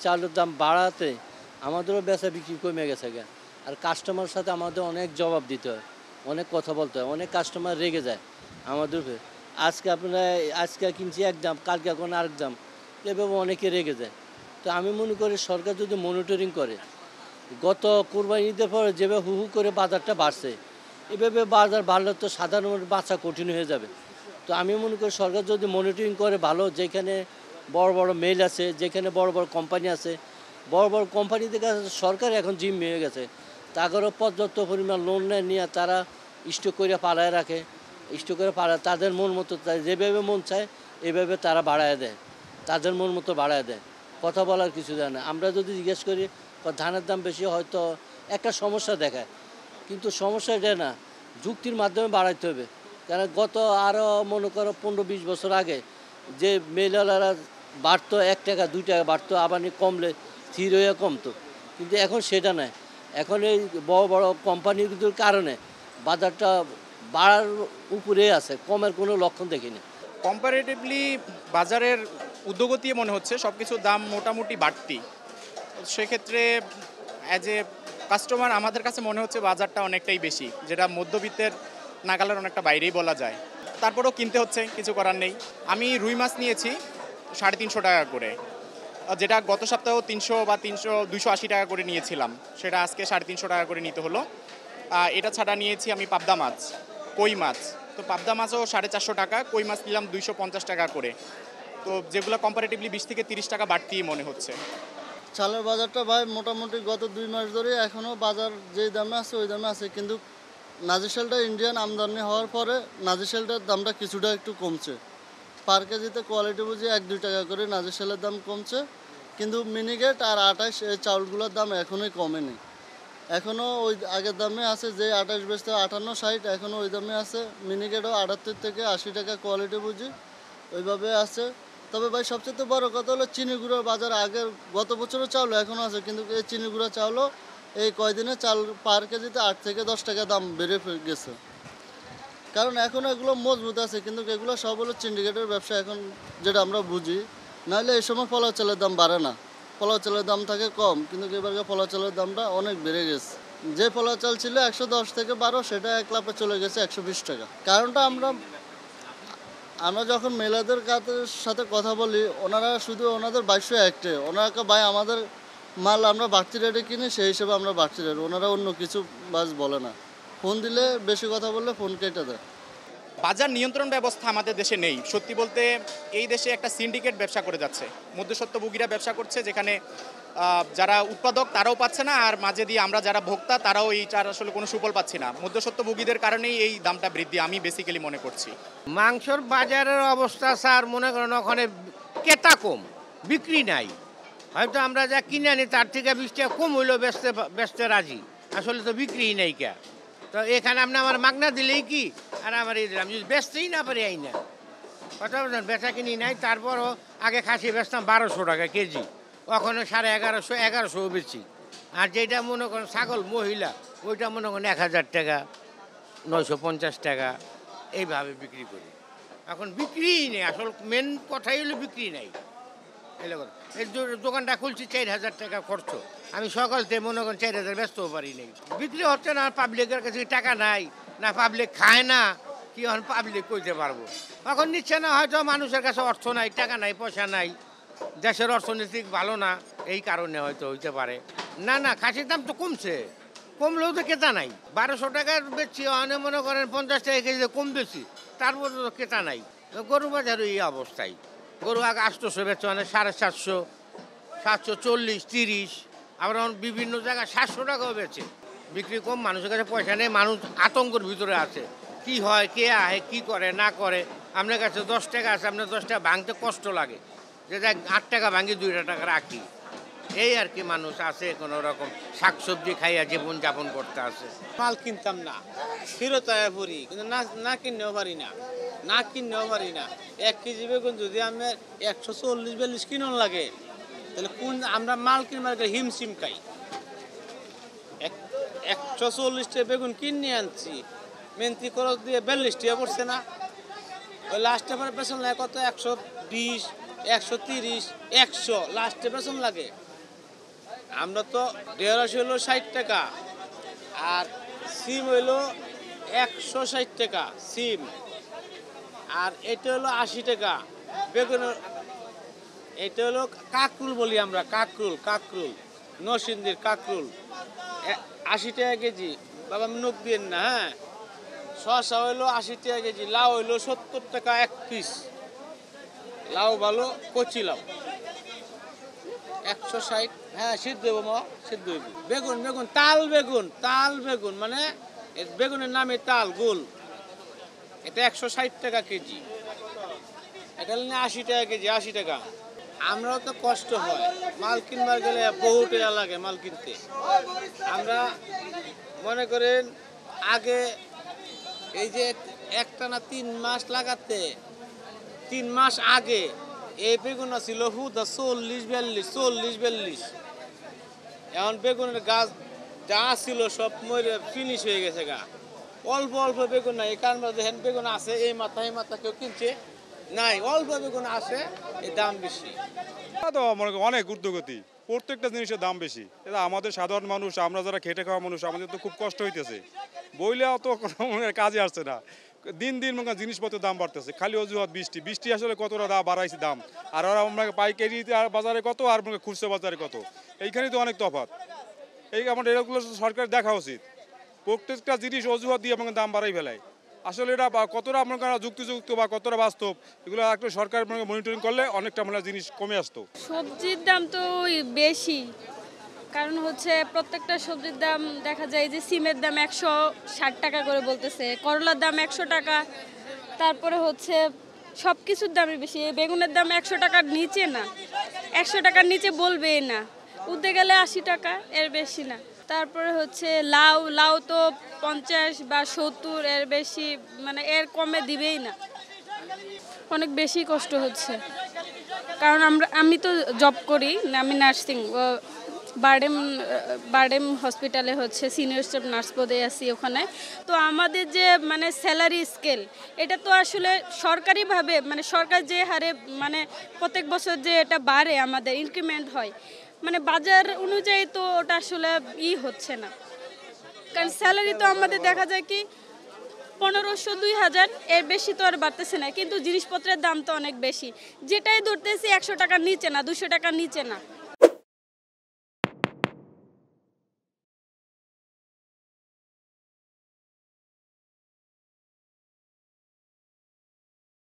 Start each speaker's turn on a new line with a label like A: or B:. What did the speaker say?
A: চালের দাম বাড়াতে আমাদেরও বেচা বিক্রি কমে গেছে গা। আর কাস্টমার সাথে আমাদের অনেক জবাব দিতে হয়, অনেক কথা বলতে হয়, অনেক কাস্টমার রেগে যায় আমাদের উপরে। আজকে আপনারা আজকে কিনছি এক দাম, কালকে এখন আরেক দাম, এভাবে অনেকে রেগে যায়। তো আমি মনে করি সরকার যদি মনিটরিং করে, গত কোরবানি ঈদের পরে যেভাবে হু হু করে বাজারটা বাড়ছে, এভাবে বাজার বাড়লে তো সাধারণ মানুষ বাঁচা কঠিন হয়ে যাবে। তো আমি মনে করি সরকার যদি মনিটরিং করে ভালো, যেখানে বড় বড় মেল আছে, যেখানে বড় বড় কোম্পানি আছে, বড় বড় কোম্পানিদের কাছে সরকার এখন জিম্মি হয়ে গেছে, তাদেরও পর্যাপ্ত পরিমাণ লোন নিয়ে তারা স্টক করে পালায় রাখে, স্টক করে পালায়, তাদের মন মতো যেভাবে মন চায় এভাবে তারা বাড়ায় দেয়, তাদের মন মতো বাড়ায় দেয়, কথা বলার কিছু দেয় না। আমরা যদি জিজ্ঞেস করি ধানের দাম বেশি, হয়তো একটা সমস্যা দেখায়, কিন্তু সমস্যা এটা না, যুক্তির মাধ্যমে বাড়াইতে হবে। কারণ গত আরও মনে করো 15-20 বছর আগে যে মেলওয়ালারা বাড়তো 1 টাকা 2 টাকা বাড়তো, আবার কমলে স্থির হয়ে কমতো, কিন্তু এখন সেটা নয়। এখন এই বড় বড় কোম্পানিগুলোর কারণে বাজারটা বাড়ার উপরে আছে, কমের কোনো লক্ষণ দেখিনি।
B: কম্পারেটিভলি বাজারের ঊর্ধ্বগতি মনে হচ্ছে, সব কিছুর দাম মোটামুটি বাড়তি। সেক্ষেত্রে অ্যাজ এ কাস্টমার আমাদের কাছে মনে হচ্ছে বাজারটা অনেকটাই বেশি, যেটা মধ্যবিত্তের নাগালের অনেকটা বাইরেই বলা যায়। তারপরেও কিনতে হচ্ছে, কিছু করার নেই। আমি রুই মাছ নিয়েছি 350 টাকা করে, যেটা গত সপ্তাহেও 300 বা 280 টাকা করে নিয়েছিলাম, সেটা আজকে 350 টাকা করে নিতে হলো। এটা ছাড়া নিয়েছি আমি পাবদা মাছ, কই মাছ। তো পাবদা মাছও 450 টাকা, কই মাছ নিলাম 250 টাকা করে। তো যেগুলো কম্পারেটিভলি 20 থেকে 30 টাকা বাড়তিই মনে হচ্ছে।
C: চালের বাজারটা ভাই মোটামুটি গত 2 মাস ধরে এখনও বাজার যেই দামে আছে ওই দামে আছে, কিন্তু নাজিরশালটা ইন্ডিয়ান আমদানি হওয়ার পরে নাজিরশালটার দামটা কিছুটা একটু কমছে। পার কেজিতে কোয়ালিটি বুঝে 1-2 টাকা করে নাজিরশালের দাম কমছে, কিন্তু মিনিকেট আর 28 এই চাউলগুলোর দাম এখনোই কমেনি, এখনও ওই আগের দামে আছে। যে 28 বেচতে 58-60, এখনও ওই দামে আছে। মিনিকেটও 78 থেকে 80 টাকা কোয়ালিটি বুঝি ওইভাবে আছে। তবে ভাই সবচেয়ে বড় কথা হলো চিনি গুঁড়োর বাজার, আগের গত বছরও চাউল এখনও আছে, কিন্তু এই চিনি গুঁড়ো চাউলও এই কয়দিনে চাল পার কেজিতে 8 থেকে 10 টাকা দাম বেড়ে গেছে। কারণ এখন এগুলো মজবুত আছে, কিন্তু এগুলো সব হলো সিন্ডিকেটের ব্যবসা এখন, যেটা আমরা বুঝি। নাহলে এই সময় পোলাও চালের দাম বাড়ে না, পোলাও চালের দাম থাকে কম, কিন্তু এবারকে পোলাও চালের দামটা অনেক বেড়ে গেছে। যে পোলাও চাল ছিল 110 থেকে 12, সেটা এক লাফে চলে গেছে 120 টাকা। কারণটা আমরা যখন মেলাদের সাথে কথা বলি, ওনারা শুধু ওনাদের 2200 একটে, ওনারা ভাই আমাদের মাল আমরা বাড়তি রেটে কিনি, সেই হিসেবে আমরা বাড়তি রেট, ওনারা অন্য কিছু বাস বলে না। ফোন দিলে বেশি কথা বললে ফোন কেটে দেয়।
B: বাজার নিয়ন্ত্রণ ব্যবস্থা আমাদের দেশে নেই। সত্যি বলতে এই দেশে একটা সিন্ডিকেট ব্যবসা করে যাচ্ছে, মধ্যস্বত্বভোগীরা ব্যবসা করছে, যেখানে যারা উৎপাদক তারাও পাচ্ছে না, আর মাঝে দিয়ে আমরা যারা ভোক্তা তারাও এইটার আসলে কোনো সুফল পাচ্ছি না। মধ্যস্বত্বভোগীদের কারণেই এই দামটা বৃদ্ধি আমি বেসিক্যালি মনে করছি।
D: মাংসর বাজারের অবস্থা স্যার মনে করেন ওখানে ক্রেতা কম, বিক্রি নাই। হয়তো আমরা যা কিনে আনি তার থেকে 20 টাকা কম হইলেও বেচতে রাজি, আসলে তো বিক্রিই নাই কে। তো এখানে আপনি আমার মাগনা দিলেই কি, আর আমার এই দিলাম, যদি বেচতেই না পারি আই না, কথা বলছেন, বেচা কিনি নাই। তারপরও আগে খাসি বেচতাম 1200 টাকা কেজি, ওখানে 1150-1100 বেচি। আর যেটা মনে করেন ছাগল মহিলা, ওইটা মনে করেন 1000 টাকা, 950 টাকা এইভাবে বিক্রি করি। এখন বিক্রিই নেই, আসল মেন কথাই হলো বিক্রি নাই। এই দোকানটা খুলছি 4000 টাকা খরচ, আমি সকালতে মনে করেন 4000 বেচতেও পারি নাই। বিক্রি হচ্ছে না, পাবলিকের কাছে টাকা নাই, না পাবলিক খায় না, কি এখন পাবলিক কইতে পারবো। এখন নিচ্ছে না, হয়তো মানুষের কাছে অর্থ নাই, টাকা নাই, পয়সা নাই, দেশের অর্থনৈতিক ভালো না, এই কারণে হয়তো হইতে পারে। না না, খাসির দাম তো কমছে, কমলেও তো ক্রেতা নাই। 1200 টাকার বেচছি, অনেক মনে করেন 50 টাকা কেজিতে কম বেশি, তারপর তো ক্রেতা নাই। গরু বাজারও এই অবস্থায়, গরু আগে 800 বেচছে, মানে 750, 740, 30, আবার বিভিন্ন জায়গায় 700 টাকাও বেচে। বিক্রি কম, মানুষের কাছে পয়সা নেই, মানুষ আতঙ্কের ভিতরে আছে, কি হয়, কে আহে, কি করে না করে। আপনার কাছে 10 টাকা আছে, আপনার 10 টাকা ভাঙতে কষ্ট লাগে, যে 8 টাকা ভাঙি 2 টাকা রাখি, এই আর কি। মানুষ আছে কোনো রকম শাকসবজি খাইয়া জীবনযাপন করতে আছে।
E: মাল কিনতাম না, ফেরত আয়া পড়ি, কিন্তু না কিনতেও পারি না, 1 কেজি বেগুন যদি আমি 140-42 কিনো লাগে, তাহলে আমরা মাল কিনবার হিমশিম খাই। 140 টাকা বেগুন কিনে আনছি, মেন্থি খরচ দিয়ে 42 টাকা পড়ছে না, ওই লাস্টে পরে পেছন লাগে কত 120, 130, 100 লাস্টে বেতন লাগে। আমরা তো ঢেঁড়স হইলো 60 টাকা, আর সিম হইলো 160 টাকা সিম, আর এটা হলো 80 টাকা বেগুন। এটা হলো কাকরুল বলি আমরা, কাকরুল নরসিংদীর কাকরুল 80 টাকা কেজি। বাবা মুখ দিন না, হ্যাঁ। শসা হইলো 80 টাকা কেজি, লাউ হইলো 70 টাকা এক পিস, লাউ ভালো কচি লাউ 160। হ্যাঁ সিদ্ধ হইব মা, সিদ্ধ হইব। বেগুন তাল বেগুন মানে বেগুনের নামে তাল গোল, এটা 160 টাকা কেজি। এটা 80 টাকা কেজি, 80 টাকা। আমরাও তো কষ্ট হয়, মাল কিনবার গেলে বহু টাকা লাগে মাল কিনতে। আমরা মনে করেন আগে এই যে একটানা 3 মাস লাগাতে, 3 মাস আগে এই বেগুন ছিল হুদা 40-42। এখন বেগুনের গাছ যা ছিল সব মরে ফিনিশ হয়ে গেছে গা, অল্প বেগুন নাই। এই কারণে দেখেন বেগুন আছে এই মাথা কেউ কিনছে নাই, অল্প বেগুন আছে, এই দাম বেশি।
F: তো মনে করি অনেক ঊর্ধ্বগতি, প্রত্যেকটা জিনিসের দাম বেশি। এটা আমাদের সাধারণ মানুষ, আমরা যারা খেটে খাওয়া মানুষ, আমাদের তো খুব কষ্ট হইতেছে। বইলেও তো কোনো কাজে আসছে না। দিন মনে করেন জিনিসপত্রের দাম বাড়তেছে, খালি অজুহাত বৃষ্টি আসলে কতটা দাম বাড়াইছে দাম। আর আমরা পাইকারি বাজারে কত আর খুচরা বাজারে কত, এইখানেই তো অনেক তফাৎ। এই আমাদের এগুলো সরকার দেখা উচিত। প্রত্যেকটা জিনিস অজুহাত দিয়ে আমাকে দাম বাড়াই ফেলায়। আসলে এটা কতটা আপনার যুক্তিযুক্ত বা কতটা বাস্তব, এগুলো একটা সরকার মনিটরিং করলে অনেকটা মানে জিনিস কমে আসতো।
G: সবজির দাম তো বেশি, কারণ হচ্ছে প্রত্যেকটা সবজির দাম দেখা যায় যে সিমের দাম 160 টাকা করে বলতেছে, করলার দাম 100 টাকা, তারপরে হচ্ছে সব কিছুর দামই বেশি। বেগুনের দাম 100 টাকার নিচে না, 100 টাকার নিচে বলবেই না, উঠতে গেলে 80 টাকা, এর বেশি না। তারপরে হচ্ছে লাউ তো 50 বা 70, এর বেশি মানে এর কমে দিবেই না। অনেক বেশি কষ্ট হচ্ছে, কারণ আমি তো জব করি, আমি নার্সিং বারডেম হসপিটালে হচ্ছে সিনিয়র স্টাফ নার্স পদে আছি ওখানে। তো আমাদের যে মানে স্যালারি স্কেল, এটা তো আসলে সরকারিভাবে মানে সরকার যে হারে মানে প্রত্যেক বছর যে এটা বাড়ে, আমাদের ইনক্রিমেন্ট হয়, মানে বাজার অনুযায়ী তো ওটা আসলে হচ্ছে না। কারণ স্যালারি তো আমাদের দেখা যায় কি 1500-2000, এর বেশি তো আর বাড়তেছে না, কিন্তু জিনিসপত্রের দাম তো অনেক বেশি। যেটাই ধরতেছি 100 টাকার নিচে না, 200 টাকার নিচে না।